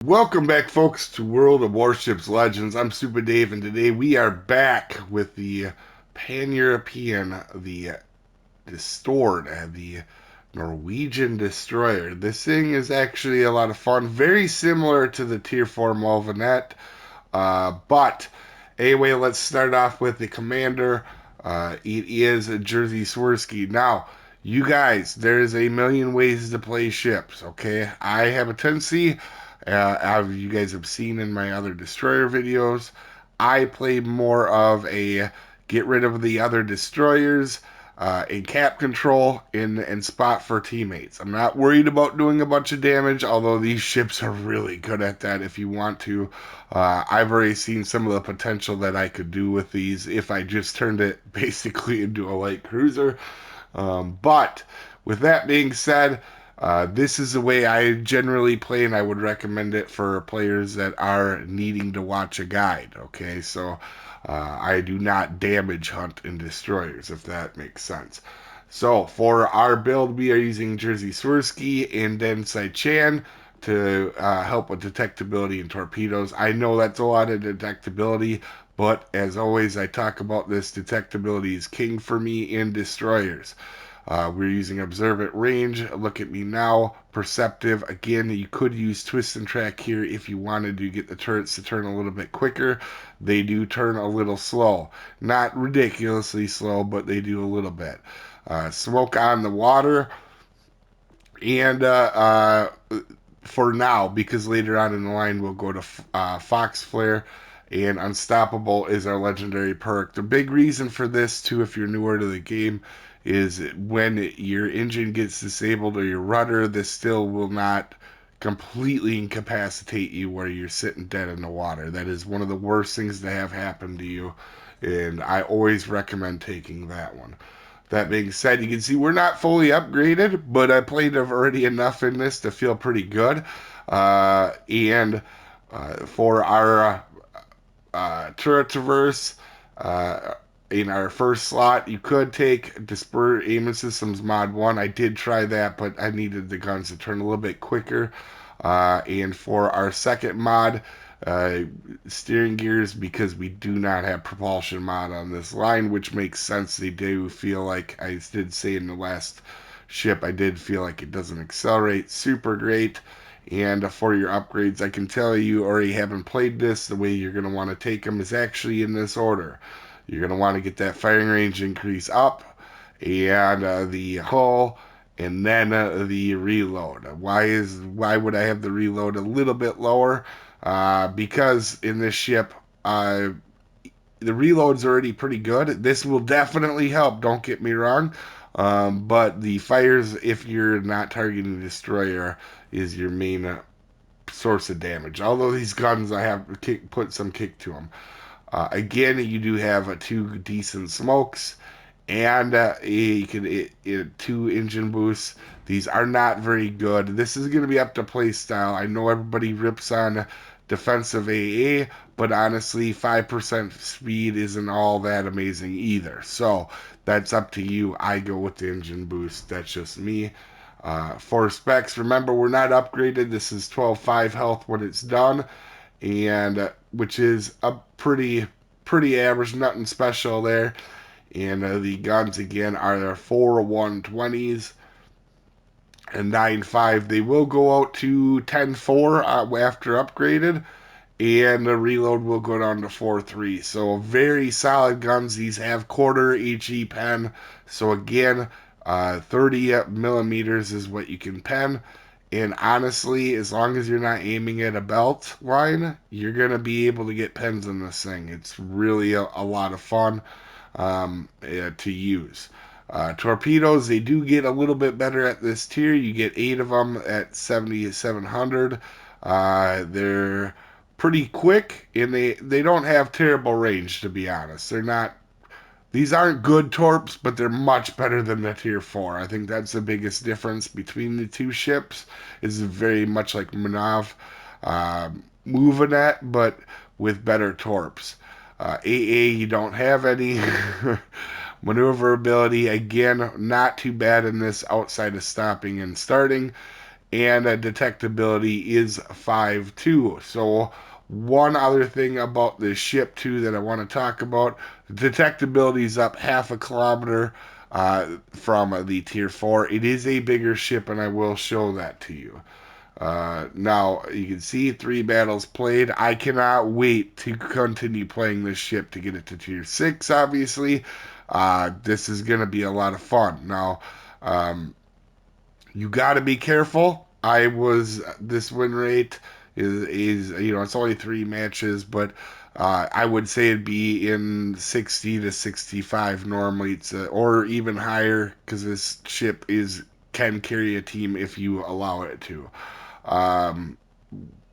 Welcome back, folks, to World of Warships Legends. I'm Soopa-Dave, and today we are back with the Pan-European, the Distord, the Norwegian Destroyer. This thing is actually a lot of fun, very similar to the Tier 4 Malvinet, but anyway, let's start off with the commander. It is Jersey Swirsky. Now, you guys, there's a million ways to play ships, okay? I have a tendency, as you guys have seen in my other destroyer videos, I play more of a get rid of the other destroyers, in cap control and spot for teammates. I'm not worried about doing a bunch of damage, although these ships are really good at that if you want to. I've already seen some of the potential that I could do with these if I just turned it basically into a light cruiser. But with that being said, this is the way I generally play, and I would recommend it for players that are needing to watch a guide. Okay, so I do not damage hunt in destroyers, if that makes sense. So for our build, we are using Jersey Swirsky and Densai Chan to help with detectability and torpedoes. I know that's a lot of detectability, but as always, I talk about this. Detectability is king for me in destroyers. We're using observant range. Look at me now. Perceptive. Again, you could use twist and track here if you wanted to get the turrets to turn a little bit quicker. They do turn a little slow. Not ridiculously slow, but they do a little bit. Smoke on the water. And for now, because later on in the line we'll go to Fox Flare, and Unstoppable is our legendary perk. The big reason for this, too, if you're newer to the game, is when your engine gets disabled or your rudder, this still will not completely incapacitate you where you're sitting dead in the water. That is one of the worst things to have happen to you, and I always recommend taking that one. That being said, you can see we're not fully upgraded, but I played already enough in this to feel pretty good. And for our turret traverse, in our first slot, you could take Disper Aiming Systems Mod 1. I did try that, but I needed the guns to turn a little bit quicker. And for our second mod, uh, steering gears, because we do not have propulsion mod on this line, which makes sense. They do feel like, I did say in the last ship, I did feel like it doesn't accelerate super great. And for your upgrades, I can tell you already haven't played this. The way you're going to want to take them is actually in this order. You're going to want to get that firing range increase up, and the hull, and then the reload. Why would I have the reload a little bit lower? Because in this ship, the reload's already pretty good. This will definitely help. Don't get me wrong. But the fires, if you're not targeting the destroyer, is your main source of damage. Although these guns, I have put some kick to them. Again, you do have two decent smokes, and you can two engine boosts. These are not very good. This is going to be up to play style. I know everybody rips on defensive AA, but honestly, 5% speed isn't all that amazing either. So that's up to you. I go with the engine boost. That's just me. For specs, remember we're not upgraded. This is 12.5 health when it's done, and which is a pretty average, nothing special there. And the guns again are their 4 120s and 9.5. They will go out to 10.4 after upgraded, and the reload will go down to 4.3. So very solid guns. These have quarter HE pen. So again, 30 millimeters is what you can pen. And honestly, as long as you're not aiming at a belt line, you're going to be able to get pens in this thing. It's really a lot of fun to use. Torpedoes, they do get a little bit better at this tier. You get 8 of them at 7,700. They're pretty quick, and they don't have terrible range, to be honest. They're not. These aren't good torps, but they're much better than the tier 4. I think that's the biggest difference between the two ships. Is very much like Manav, moving at, but with better torps. AA, you don't have any. Maneuverability, again, not too bad in this outside of stopping and starting. and detectability is 5 too. So one other thing about this ship too that I want to talk about, detectability is up half a kilometer from the tier 4. It is a bigger ship, and I will show that to you. Now, you can see 3 battles played. I cannot wait to continue playing this ship to get it to tier 6, obviously. This is going to be a lot of fun. Now, you got to be careful. This win rate it's only 3 matches, but I would say it'd be in 60 to 65 normally. Or even higher, because this ship can carry a team if you allow it to. Um,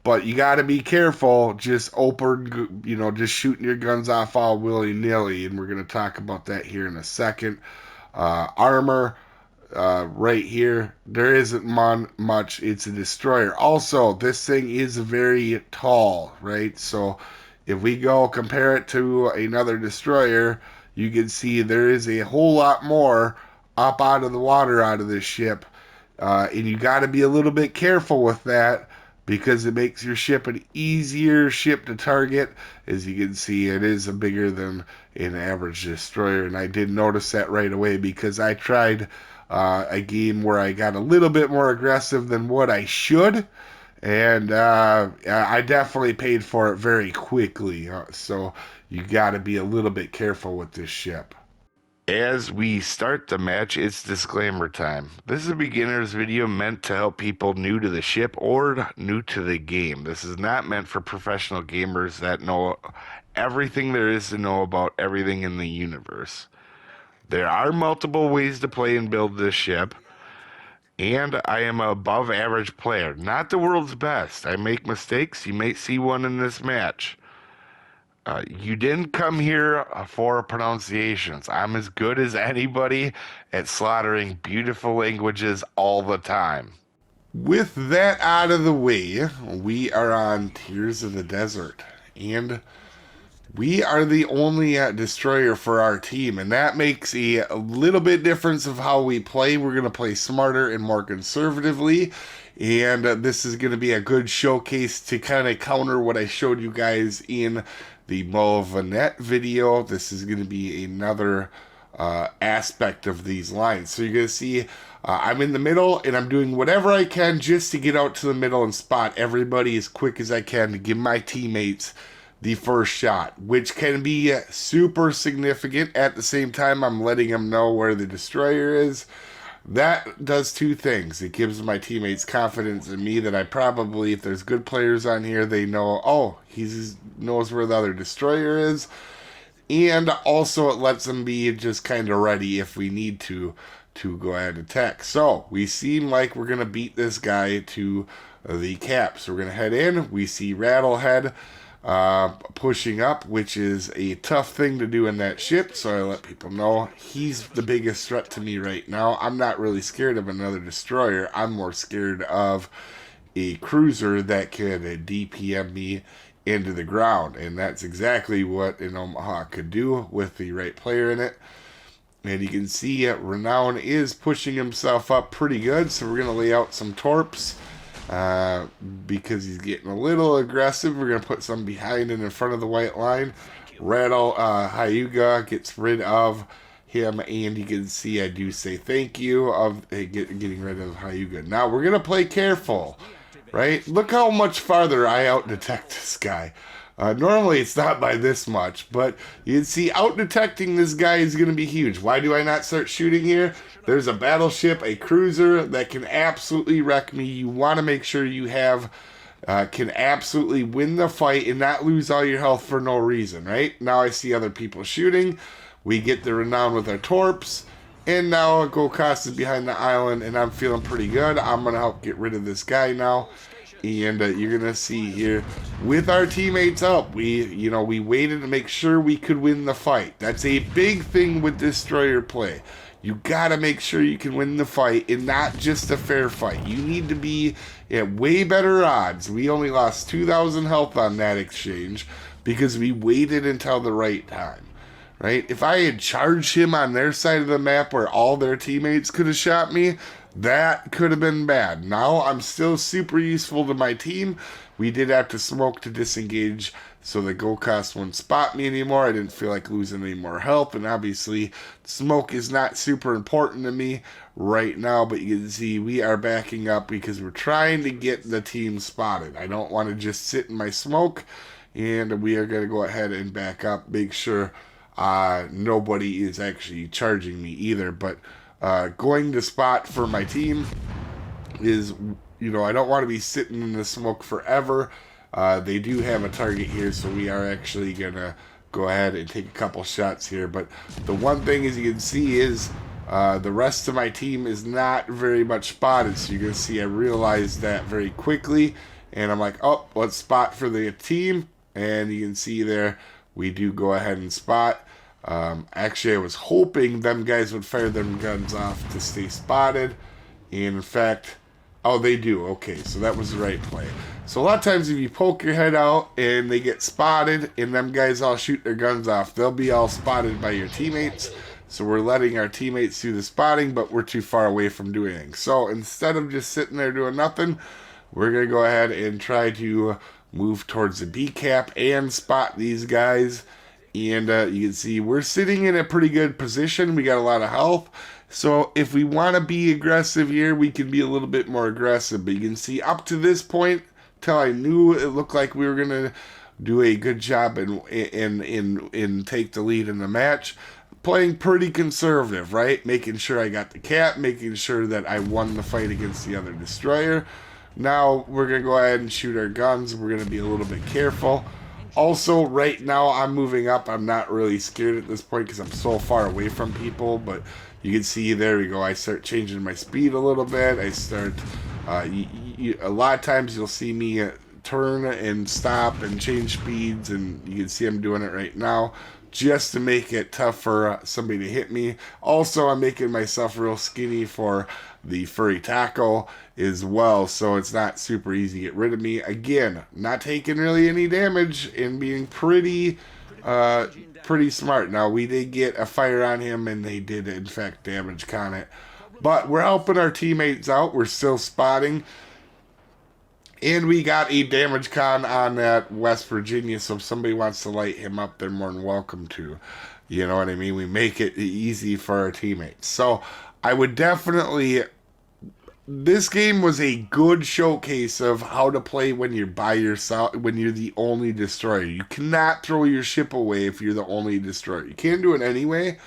but you got to be careful. Just just shooting your guns off all willy nilly, and we're going to talk about that here in a second. Armor, right here, there isn't much. It's a destroyer. Also, this thing is very tall, right? So if we go compare it to another destroyer, you can see there is a whole lot more up out of the water out of this ship. And you got to be a little bit careful with that because it makes your ship an easier ship to target. As you can see, it is bigger than an average destroyer, and I did notice that right away because I tried a game where I got a little bit more aggressive than what I should, and I definitely paid for it very quickly. So you got to be a little bit careful with this ship. As we start the match, it's disclaimer time. This is a beginner's video meant to help people new to the ship or new to the game. This is not meant for professional gamers that know everything there is to know about everything in the universe. There are multiple ways to play and build this ship, and I am an above average player, not the world's best. I make mistakes. You may see one in this match. You didn't come here for pronunciations. I'm as good as anybody at slaughtering beautiful languages all the time. With that out of the way, we are on Tears of the Desert, and we are the only destroyer for our team, and that makes a little bit difference of how we play. We're going to play smarter and more conservatively, and this is going to be a good showcase to kind of counter what I showed you guys in the Mulvanet video. This is going to be another aspect of these lines. So you're going to see I'm in the middle, and I'm doing whatever I can just to get out to the middle and spot everybody as quick as I can to give my teammates the first shot, which can be super significant. At the same time, I'm letting them know where the destroyer is. That does 2 things. It gives my teammates confidence in me that I probably, if there's good players on here, they know, oh, he knows where the other destroyer is. And also it lets them be just kind of ready if we need to go ahead and attack. So we seem like we're going to beat this guy to the cap. So we're going to head in. We see Rattlehead pushing up, which is a tough thing to do in that ship, so I let people know he's the biggest threat to me right now. I'm not really scared of another destroyer. I'm more scared of a cruiser that could DPM me into the ground, and that's exactly what an Omaha could do with the right player in it. And you can see Renown is pushing himself up pretty good, so we're going to lay out some torps. Because he's getting a little aggressive, we're going to put some behind and in front of the white line. Hyuga gets rid of him, and you can see I do say thank you of getting rid of Hyuga. Now we're going to play careful, right? Look how much farther I out-detect this guy. Normally it's not by this much, but you can see out-detecting this guy is going to be huge. Why do I not start shooting here? There's a battleship, a cruiser that can absolutely wreck me. You want to make sure you can absolutely win the fight and not lose all your health for no reason, right? Now I see other people shooting. We get the Renown with our torps. And now Gokast is behind the island, and I'm feeling pretty good. I'm going to help get rid of this guy now. And you're going to see here, with our teammates up, we waited to make sure we could win the fight. That's a big thing with destroyer play. You got to make sure you can win the fight and not just a fair fight. You need to be at way better odds. We only lost 2,000 health on that exchange because we waited until the right time, right? If I had charged him on their side of the map where all their teammates could have shot me, That could have been bad. Now I'm still super useful to my team. We did have to smoke to disengage so the gold cost wouldn't spot me anymore. I didn't feel like losing any more health, and obviously smoke is not super important to me right now, but you can see we are backing up because we're trying to get the team spotted. I don't want to just sit in my smoke, and we are going to go ahead and back up, make sure nobody is actually charging me either, but going to spot for my team is, I don't want to be sitting in the smoke forever. They do have a target here, so we are actually going to go ahead and take a couple shots here. But the one thing, as you can see, is the rest of my team is not very much spotted. So you're going to see I realized that very quickly. And I'm like, oh, let's spot for the team. And you can see there, we do go ahead and spot. Actually, I was hoping them guys would fire them guns off to stay spotted. And in fact, oh, they do. Okay, so that was the right play. So a lot of times if you poke your head out and they get spotted and them guys all shoot their guns off, they'll be all spotted by your teammates. So we're letting our teammates do the spotting, but we're too far away from doing anything. So instead of just sitting there doing nothing, we're going to go ahead and try to move towards the B cap and spot these guys. And you can see we're sitting in a pretty good position. We got a lot of health. So if we want to be aggressive here, we can be a little bit more aggressive. But you can see up to this point, till I knew it looked like we were going to do a good job and take the lead in the match, playing pretty conservative, right? Making sure I got the cap, making sure that I won the fight against the other destroyer. Now we're going to go ahead and shoot our guns. We're going to be a little bit careful. Also, right now, I'm moving up. I'm not really scared at this point because I'm so far away from people. But you can see, there we go. I start changing my speed a little bit. I start, a lot of times you'll see me turn and stop and change speeds. And you can see I'm doing it right now just to make it tough for somebody to hit me. Also, I'm making myself real skinny for the furry tackle as well, so it's not super easy to get rid of me. Again, not taking really any damage and being pretty smart. Now, we did get a fire on him, and they did, in fact, damage con it. But we're helping our teammates out. We're still spotting. And we got a damage con on that West Virginia, so if somebody wants to light him up, they're more than welcome to. You know what I mean? We make it easy for our teammates. So I would definitely... This game was a good showcase of how to play when you're by yourself, when you're the only destroyer. You cannot throw your ship away if you're the only destroyer. You can do it anyway,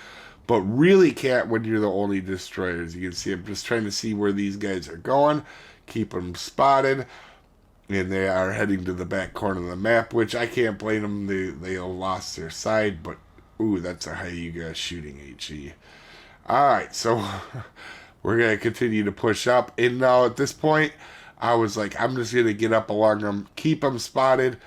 but really can't when you're the only destroyer. As you can see, I'm just trying to see where these guys are going, keep them spotted. And they are heading to the back corner of the map, which I can't blame them. They all lost their side, but ooh, that's a Hyuga shooting HE. Alright, so we're going to continue to push up. And now at this point, I was like, I'm just going to get up along them, keep them spotted.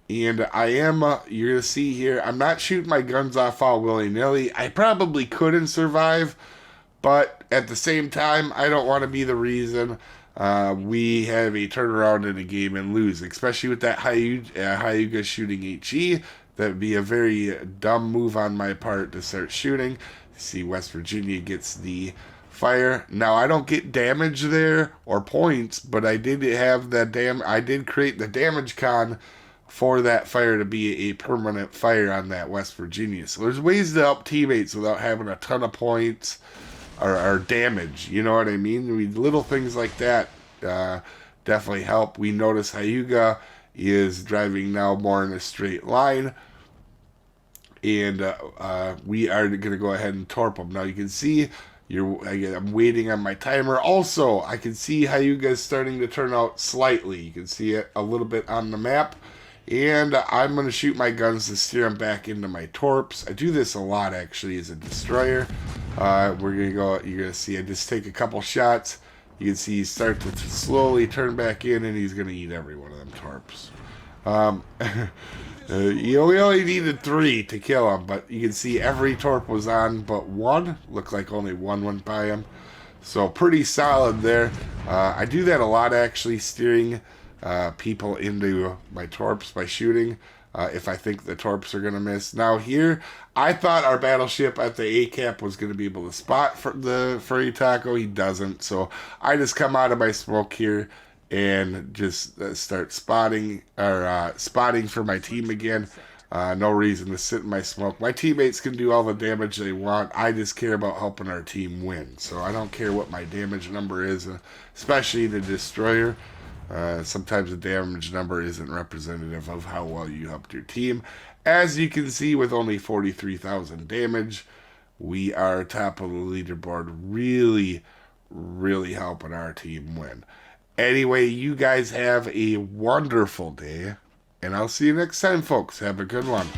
And I am, you're going to see here, I'm not shooting my guns off all willy-nilly. I probably couldn't survive, but at the same time, I don't want to be the reason we have a turnaround in a game and lose, especially with that Hyuga shooting HE. That would be a very dumb move on my part to start shooting. See, West Virginia gets the fire. Now, I don't get damage there or points, but I did have that I did create the damage con for that fire to be a permanent fire on that West Virginia. So there's ways to help teammates without having a ton of points or damage, you know what I mean? Little things like that definitely help. We notice Hyuga is driving now more in a straight line, and we are going to go ahead and torp him. Now you can see I'm waiting on my timer. Also, I can see Hyuga is starting to turn out slightly. You can see it a little bit on the map. And I'm going to shoot my guns to steer them back into my torps. I do this a lot, actually, as a destroyer. We're going to go, you're going to see I just take a couple shots. You can see he start to slowly turn back in, and he's going to eat every one of them torps. We only needed 3 to kill him, but you can see every torp was on but 1. Looked like only 1 went by him. So pretty solid there. I do that a lot, actually, steering people into my torps by shooting. if I think the torps are going to miss. Now here, I thought our battleship at the A-cap was going to be able to spot for the furry taco. He doesn't, so I just come out of my smoke here and just start spotting for my team again. No reason to sit in my smoke. My teammates can do all the damage they want. I just care about helping our team win. So I don't care what my damage number is, especially the destroyer. Sometimes the damage number isn't representative of how well you helped your team. As you can see, with only 43,000 damage, we are top of the leaderboard. Really, really helping our team win. Anyway, you guys have a wonderful day, and I'll see you next time, folks. Have a good one.